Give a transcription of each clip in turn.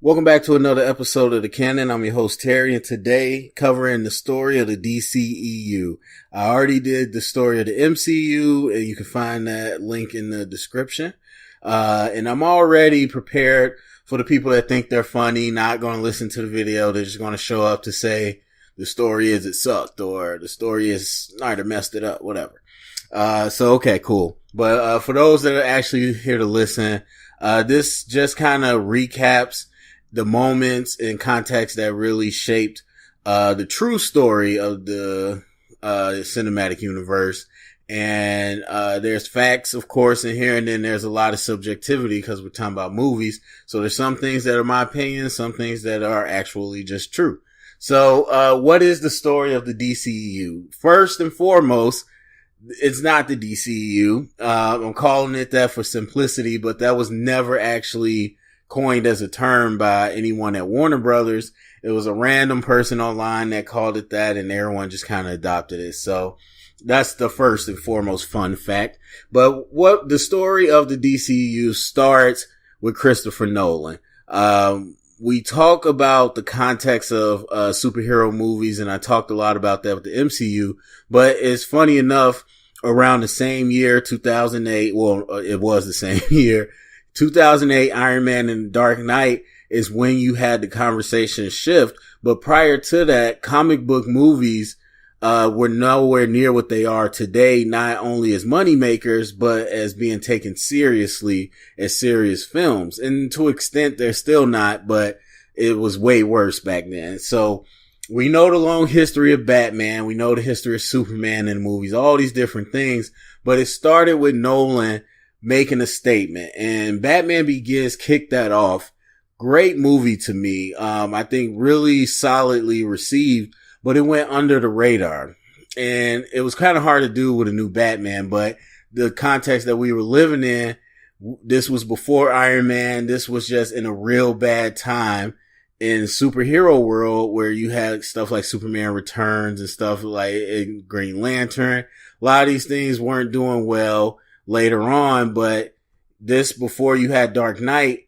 Welcome back to another episode of The Canon. I'm your host, Terry, and today covering the story of the DCEU. I already did the story of the MCU, and you can find that link in the description. And I'm already prepared for the people that think they're funny, not going to listen to the video. They're just going to show up to say the story is it sucked, or the story is neither messed it up, whatever. Okay, cool. But for those that are actually here to listen, this just kind of recaps the moments and context that really shaped the true story of the cinematic universe. And there's facts, of course, in here, and then there's a lot of subjectivity because we're talking about movies. So there's some things that are my opinion, some things that are actually just true. So what is the story of the DCEU? First and foremost, it's not the DCEU. I'm calling it that for simplicity, but that was never actually coined as a term by anyone at Warner Brothers. It was a random person online that called it that, and everyone just kind of adopted it. So that's the first and foremost fun fact. But what the story of the DCEU starts with Christopher Nolan. We talk about the context of superhero movies, and I talked a lot about that with the MCU, but it's funny enough, around the same year, 2008, well, it was the same year, 2008, Iron Man and Dark Knight is when you had the conversation shift. But prior to that, comic book movies were nowhere near what they are today, not only as money makers, but as being taken seriously as serious films. And to an extent, they're still not, but it was way worse back then. So we know the long history of Batman. We know the history of Superman in movies, all these different things. But it started with Nolan making a statement, and Batman Begins kicked that off. Great movie to me. I think really solidly received, but it went under the radar, and it was kind of hard to do with a new Batman, but the context that we were living in, this was before Iron Man. This was just in a real bad time in superhero world where you had stuff like Superman Returns and stuff like Green Lantern. A lot of these things weren't doing well later on, but this before you had Dark Knight,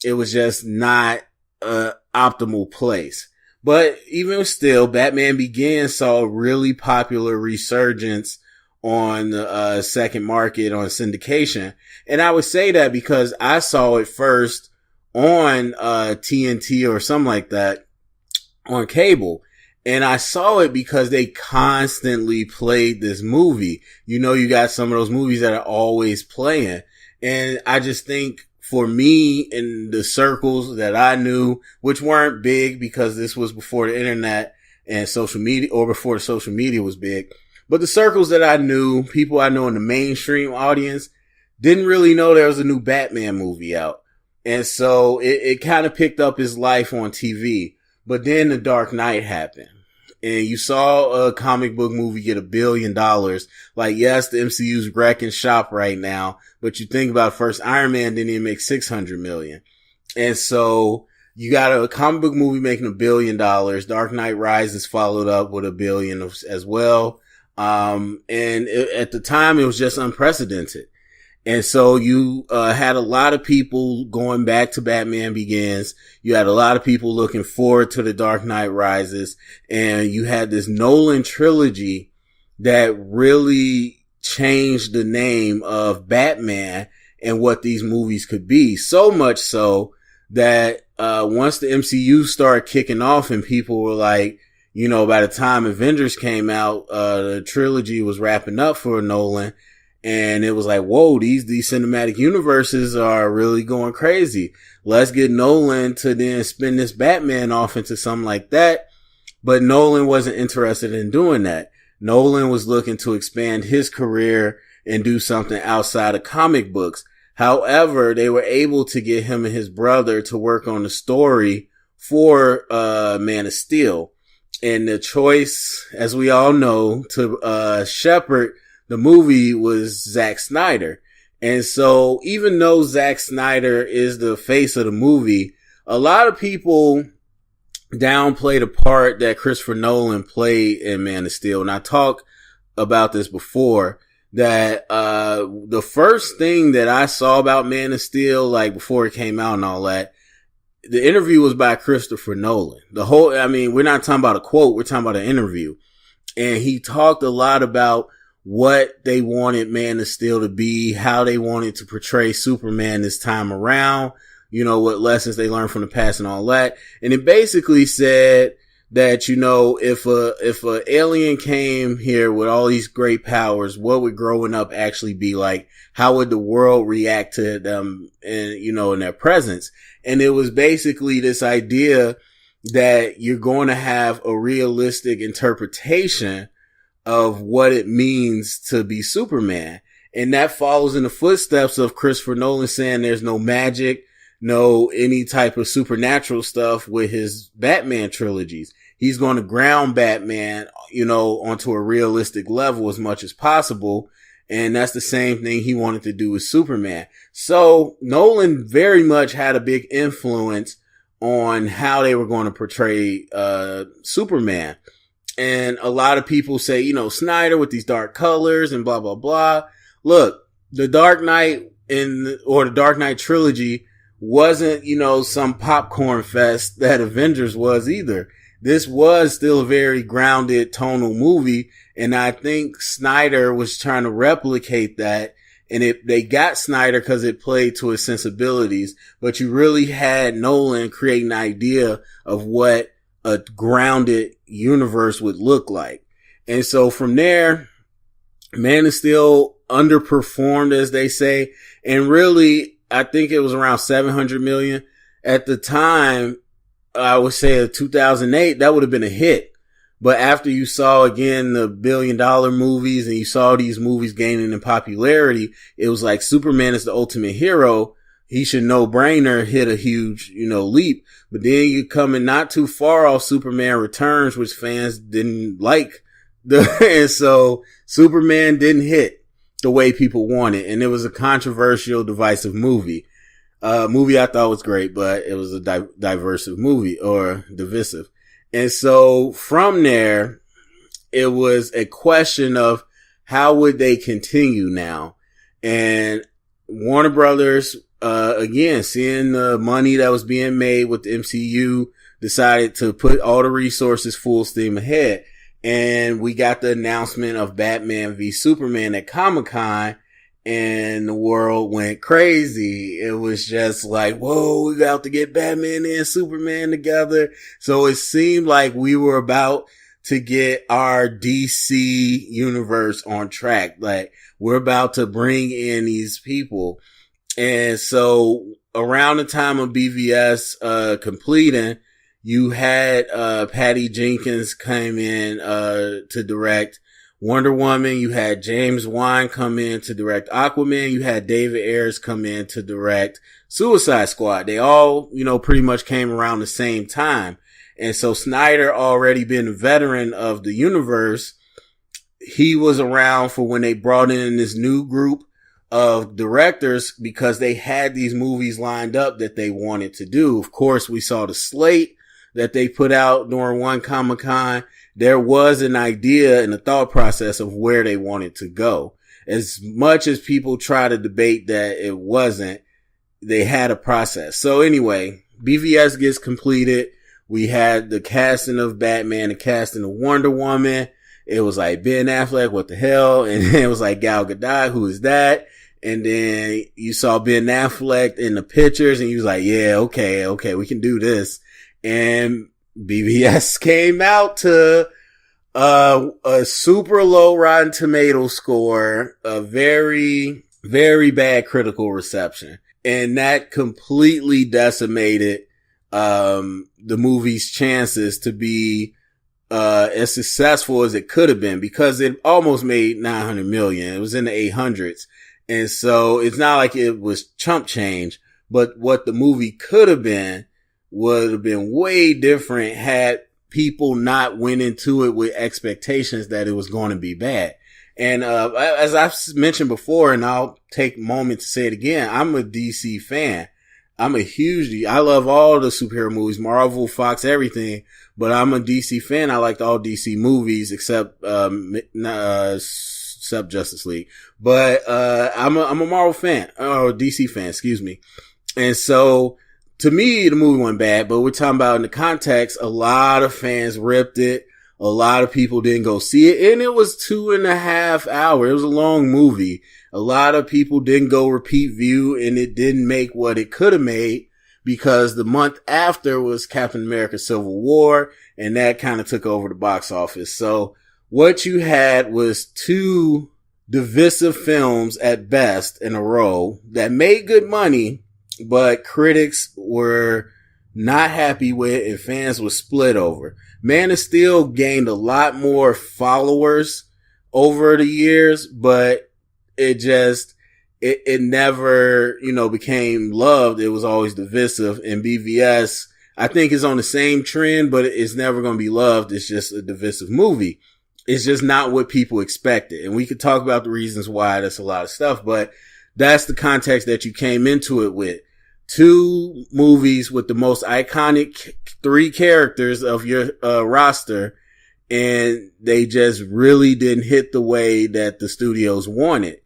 it was just not an optimal place. But even still, Batman Begins saw a really popular resurgence on the second market on syndication. And I would say that because I saw it first on TNT or something like that on cable. And I saw it because they constantly played this movie. You know, you got some of those movies that are always playing. And I just think for me, in the circles that I knew, which weren't big because this was before the internet and social media, or before the social media was big, but the circles that I knew, people I know in the mainstream audience, didn't really know there was a new Batman movie out. And so it kind of picked up his life on TV. But then The Dark Knight happened. And you saw a comic book movie get $1 billion. Like, yes, the MCU's wrecking shop right now, but you think about first Iron Man didn't even make $600 million. And so you got a comic book movie making $1 billion. Dark Knight Rises followed up with $1 billion as well. At the time it was just unprecedented. And so you had a lot of people going back to Batman Begins. You had a lot of people looking forward to The Dark Knight Rises. And you had this Nolan trilogy that really changed the name of Batman and what these movies could be. So much so that once the MCU started kicking off and people were like, you know, by the time Avengers came out, the trilogy was wrapping up for Nolan. And it was like, whoa, these cinematic universes are really going crazy. Let's get Nolan to then spin this Batman off into something like that. But Nolan wasn't interested in doing that. Nolan was looking to expand his career and do something outside of comic books. However, they were able to get him and his brother to work on the story for Man of Steel. And the choice, as we all know, to shepherd the movie was Zack Snyder. And so even though Zack Snyder is the face of the movie, a lot of people downplay the part that Christopher Nolan played in Man of Steel. And I talked about this before, that the first thing that I saw about Man of Steel, like before it came out and all that, the interview was by Christopher Nolan. We're not talking about a quote. We're talking about an interview. And he talked a lot about what they wanted Man of Steel to be, how they wanted to portray Superman this time around, what lessons they learned from the past and all that. And it basically said that, if a alien came here with all these great powers, what would growing up actually be like? How would the world react to them in their presence? And it was basically this idea that you're going to have a realistic interpretation of what it means to be Superman. And that follows in the footsteps of Christopher Nolan saying there's no magic, no any type of supernatural stuff with his Batman trilogies. He's going to ground Batman, onto a realistic level as much as possible. And that's the same thing he wanted to do with Superman. So Nolan very much had a big influence on how they were going to portray Superman. And a lot of people say, Snyder with these dark colors and blah, blah, blah. Look, the Dark Knight or the Dark Knight trilogy wasn't, some popcorn fest that Avengers was either. This was still a very grounded tonal movie. And I think Snyder was trying to replicate that. And they got Snyder because it played to his sensibilities, but you really had Nolan create an idea of what a grounded universe would look like. And so from there, Man of Steel underperformed, as they say. And really, I think it was around 700 million at the time. I would say in 2008, that would have been a hit. But after you saw again the $1 billion movies and you saw these movies gaining in popularity, it was like Superman is the ultimate hero. He should no brainer hit a huge, leap. But then you coming not too far off Superman Returns, which fans didn't like. And so Superman didn't hit the way people wanted. And it was a controversial, divisive movie. Movie I thought was great, but it was a divisive movie or divisive. And so from there, it was a question of how would they continue now? And Warner Brothers, again, seeing the money that was being made with the MCU, decided to put all the resources full steam ahead. And we got the announcement of Batman v Superman at Comic-Con, and the world went crazy. It was just like, whoa, we got to get Batman and Superman together. So it seemed like we were about to get our DC universe on track. Like, we're about to bring in these people. And so around the time of BVS completing, you had Patty Jenkins came in to direct Wonder Woman. You had James Wan come in to direct Aquaman. You had David Ayers come in to direct Suicide Squad. They all, pretty much came around the same time. And so Snyder, already been a veteran of the universe, he was around for when they brought in this new group of directors because they had these movies lined up that they wanted to do. Of course, we saw the slate that they put out during one Comic-Con. There was an idea and a thought process of where they wanted to go. As much as people try to debate that it wasn't, they had a process. So anyway, BVS gets completed. We had the casting of Batman, the casting of Wonder Woman. It was like Ben Affleck, what the hell? And then it was like Gal Gadot, who is that? And then you saw Ben Affleck in the pictures and you was like, yeah, okay, we can do this. And BVS came out to a super low Rotten Tomatoes score, a very, very bad critical reception. And that completely decimated the movie's chances to be as successful as it could have been, because it almost made 900 million. It was in the 800s. And so it's not like it was chump change, but what the movie could have been would have been way different had people not went into it with expectations that it was going to be bad. And as I've mentioned before, and I'll take a moment to say it again, I'm a DC fan. I love all the superhero movies, Marvel, Fox, everything, but I'm a DC fan. I liked all DC movies except Justice League. But I'm a Marvel fan, or DC fan, excuse me. And so to me, the movie went bad, but we're talking about in the context, a lot of fans ripped it. A lot of people didn't go see it, and it was 2.5 hours. It was a long movie. A lot of people didn't go repeat view, and it didn't make what it could have made because the month after was Captain America Civil War, and that kind of took over the box office. So what you had was two divisive films at best in a row that made good money, but critics were not happy with and fans were split over. Man of Steel gained a lot more followers over the years, but it never, became loved. It was always divisive. And BVS, I think, is on the same trend, but it's never going to be loved. It's just a divisive movie. It's just not what people expected. And we could talk about the reasons why. That's a lot of stuff, but that's the context that you came into it with. Two movies with the most iconic three characters of your roster, and they just really didn't hit the way that the studios wanted.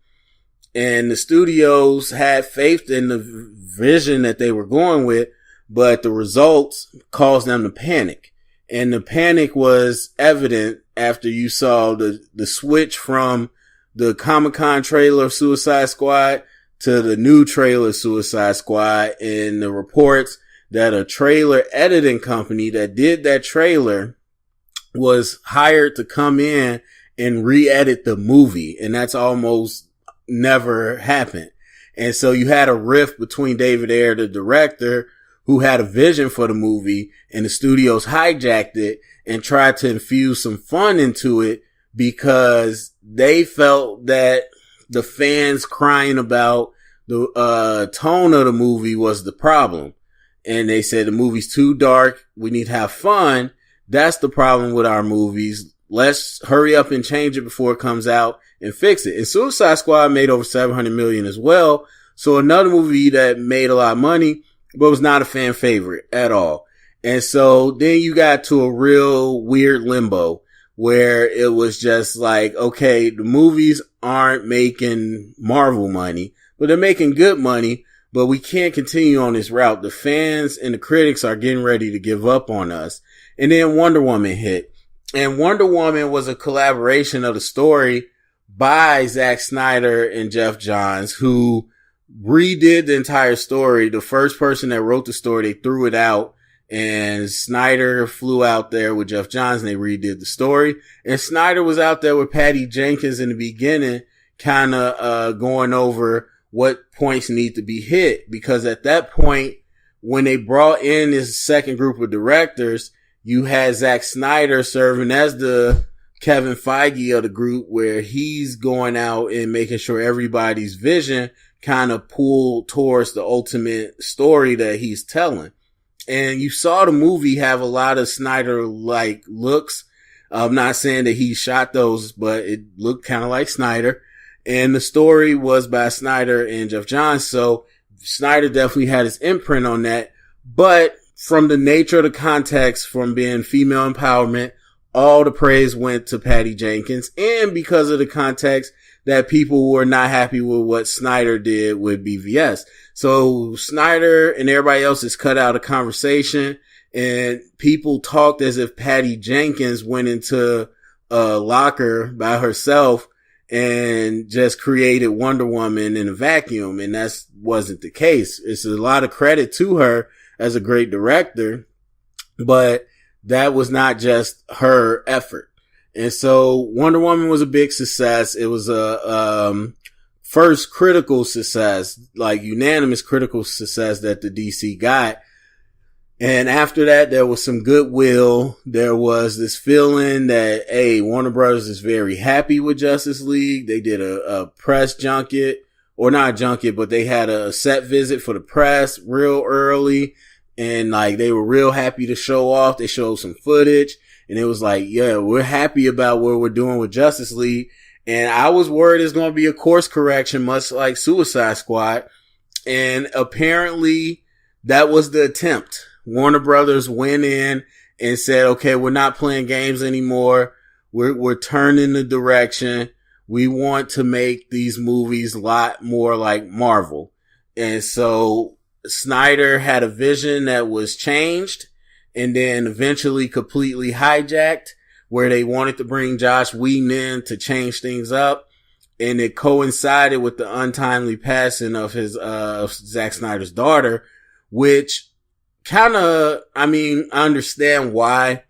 And the studios had faith in the vision that they were going with, but the results caused them to panic. And the panic was evident after you saw the switch from the Comic-Con trailer of Suicide Squad to the new trailer Suicide Squad, and the reports that a trailer editing company that did that trailer was hired to come in and re-edit the movie. And that's almost never happened. And so you had a rift between David Ayer, the director, who had a vision for the movie, and the studios hijacked it and tried to infuse some fun into it because they felt that the fans crying about the tone of the movie was the problem. And they said the movie's too dark. We need to have fun. That's the problem with our movies. Let's hurry up and change it before it comes out and fix it. And Suicide Squad made over $700 million as well. So another movie that made a lot of money, but was not a fan favorite at all. And so then you got to a real weird limbo where it was just like, okay, the movies aren't making Marvel money, but they're making good money, but we can't continue on this route. The fans and the critics are getting ready to give up on us. And then Wonder Woman hit. And Wonder Woman was a collaboration of the story by Zack Snyder and Jeff Johns, who redid the entire story. The first person that wrote the story, they threw it out, and Snyder flew out there with Jeff Johns and they redid the story. And Snyder was out there with Patty Jenkins in the beginning, kind of going over what points need to be hit. Because at that point, when they brought in this second group of directors, you had Zack Snyder serving as the Kevin Feige of the group, where he's going out and making sure everybody's vision kind of pulled towards the ultimate story that he's telling. And you saw the movie have a lot of Snyder-like looks. I'm not saying that he shot those, but it looked kind of like Snyder. And the story was by Snyder and Jeff Johns. So Snyder definitely had his imprint on that. But from the nature of the context, from being female empowerment, all the praise went to Patty Jenkins. And because of the context that people were not happy with what Snyder did with BVS. So Snyder and everybody else is cut out of conversation, and people talked as if Patty Jenkins went into a locker by herself and just created Wonder Woman in a vacuum. And that wasn't the case. It's a lot of credit to her as a great director, but that was not just her effort. And so Wonder Woman was a big success. It was a first critical success, like unanimous critical success that the DC got. And after that, there was some goodwill. There was this feeling that, hey, Warner Brothers is very happy with Justice League. They did a press junket, or not a junket, but they had a set visit for the press real early. And like, they were real happy to show off. They showed some footage. And it was like, yeah, we're happy about what we're doing with Justice League. And I was worried it's going to be a course correction, much like Suicide Squad. And apparently that was the attempt. Warner Brothers went in and said, okay, we're not playing games anymore. We're turning the direction. We want to make these movies a lot more like Marvel. And so Snyder had a vision that was changed and then eventually completely hijacked, where they wanted to bring Joss Whedon in to change things up. And it coincided with the untimely passing of of Zack Snyder's daughter, which I understand why,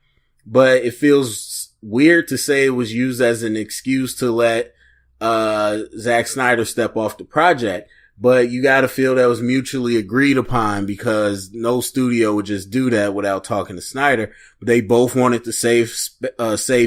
but it feels weird to say it was used as an excuse to let Zack Snyder step off the project. But you gotta feel that was mutually agreed upon, because no studio would just do that without talking to Snyder. They both wanted to save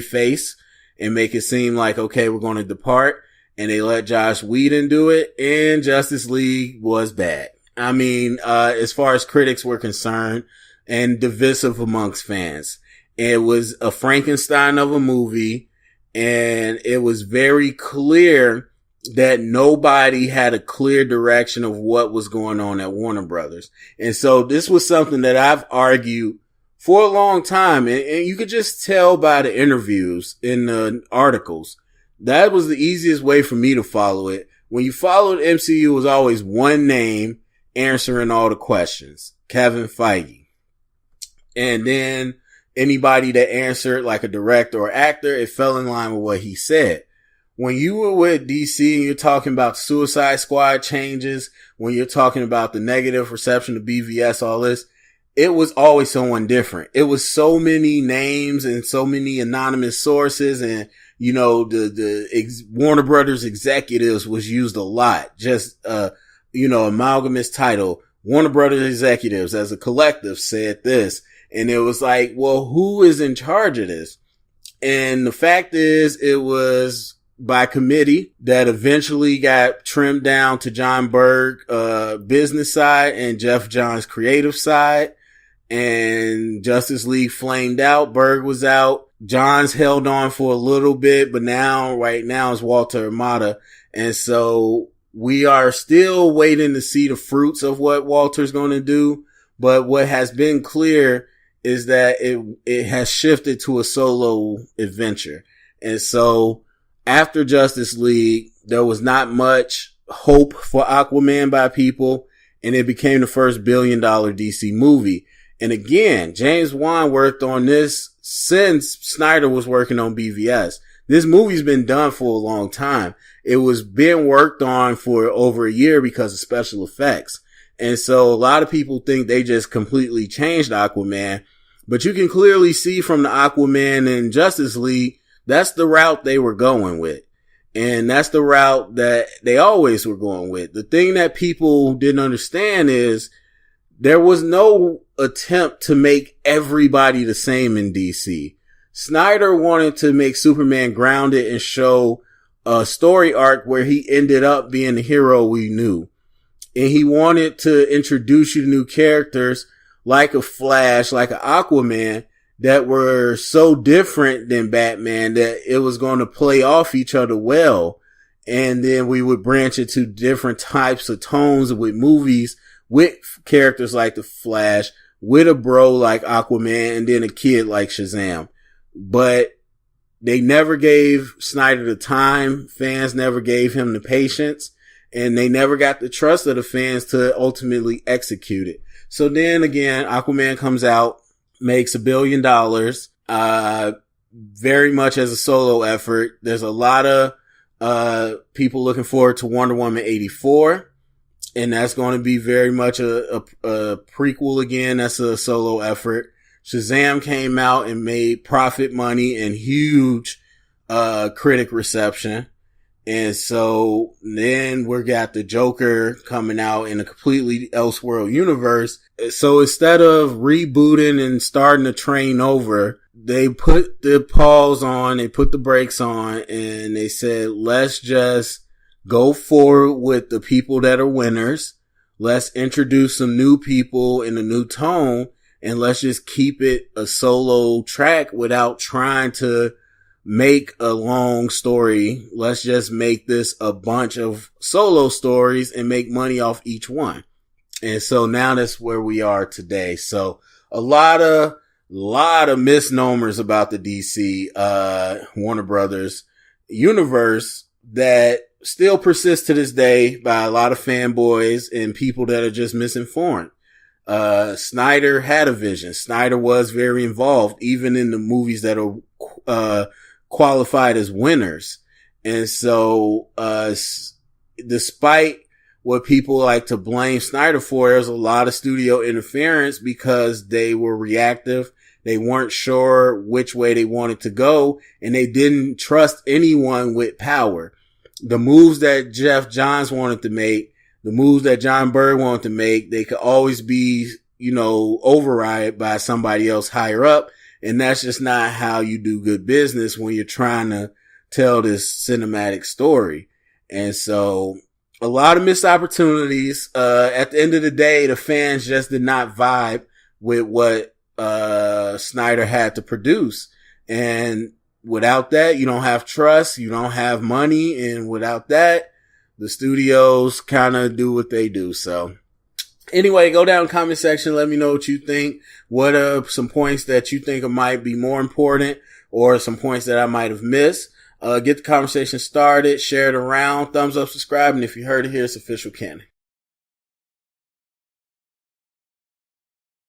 face and make it seem like, okay, we're going to depart. And they let Joss Whedon do it, and Justice League was bad. As far as critics were concerned, and divisive amongst fans. It was a Frankenstein of a movie, and it was very clear that nobody had a clear direction of what was going on at Warner Brothers. And so this was something that I've argued for a long time. And you could just tell by the interviews in the articles. That was the easiest way for me to follow it. When you followed MCU, it was always one name answering all the questions. Kevin Feige. And then anybody that answered, like a director or actor, it fell in line with what he said. When you were with DC and you're talking about Suicide Squad changes, when you're talking about the negative reception of BVS, all this, it was always someone different. It was so many names and so many anonymous sources, and, Warner Brothers executives was used a lot. Just, amalgamous title. Warner Brothers executives as a collective said this. And it was like, well, who is in charge of this? And the fact is, it was by committee that eventually got trimmed down to John Berg, business side, and Jeff Johns creative side. And Justice League flamed out. Berg was out. Johns held on for a little bit, but right now is Walter Amada. And so we are still waiting to see the fruits of what Walter's going to do. But what has been clear is that it has shifted to a solo adventure. And so after Justice League, there was not much hope for Aquaman by people, and it became the first $1 billion DC movie. And again, James Wan worked on this since Snyder was working on BVS. This movie's been done for a long time. It was being worked on for over a year because of special effects. And so a lot of people think they just completely changed Aquaman, but you can clearly see from the Aquaman and Justice League, that's the route they were going with. And that's the route that they always were going with. The thing that people didn't understand is there was no attempt to make everybody the same in DC. Snyder wanted to make Superman grounded and show a story arc where he ended up being the hero we knew. And he wanted to introduce you to new characters like a Flash, like an Aquaman, that were so different than Batman that it was going to play off each other well. And then we would branch into different types of tones with movies with characters like the Flash, with a bro like Aquaman, and then a kid like Shazam. But they never gave Snyder the time. Fans never gave him the patience, and they never got the trust of the fans to ultimately execute it. So then again, Aquaman comes out, makes $1 billion, very much as a solo effort. There's a lot of people looking forward to Wonder Woman 84, and that's going to be very much a prequel again. That's a solo effort. Shazam came out and made profit money and huge critic reception. And so then we got the Joker coming out in a completely elseworld universe. So instead of rebooting and starting the train over, they put the pause on, they put the brakes on, and they said, let's just go forward with the people that are winners. Let's introduce some new people in a new tone, and let's just keep it a solo track without trying to make a long story. Let's just make this a bunch of solo stories and make money off each one. And so now that's where we are today. So a lot of misnomers about the DC, Warner Brothers universe that still persists to this day by a lot of fanboys and people that are just misinformed. Snyder had a vision. Snyder was very involved, even in the movies that are, qualified as winners. And so, despite what people like to blame Snyder for, there's a lot of studio interference because they were reactive. They weren't sure which way they wanted to go, and they didn't trust anyone with power. The moves that Jeff Johns wanted to make, the moves that John Bird wanted to make, they could always be, override by somebody else higher up. And that's just not how you do good business when you're trying to tell this cinematic story. And so a lot of missed opportunities. At the end of the day, the fans just did not vibe with what Snyder had to produce. And without that, you don't have trust, you don't have money, and without that, the studios kind of do what they do. So anyway, go down in the comment section, let me know what you think. What are some points that you think might be more important, or some points that I might have missed? Get the conversation started, share it around, thumbs up, subscribe, and if you heard it here, it's official canon.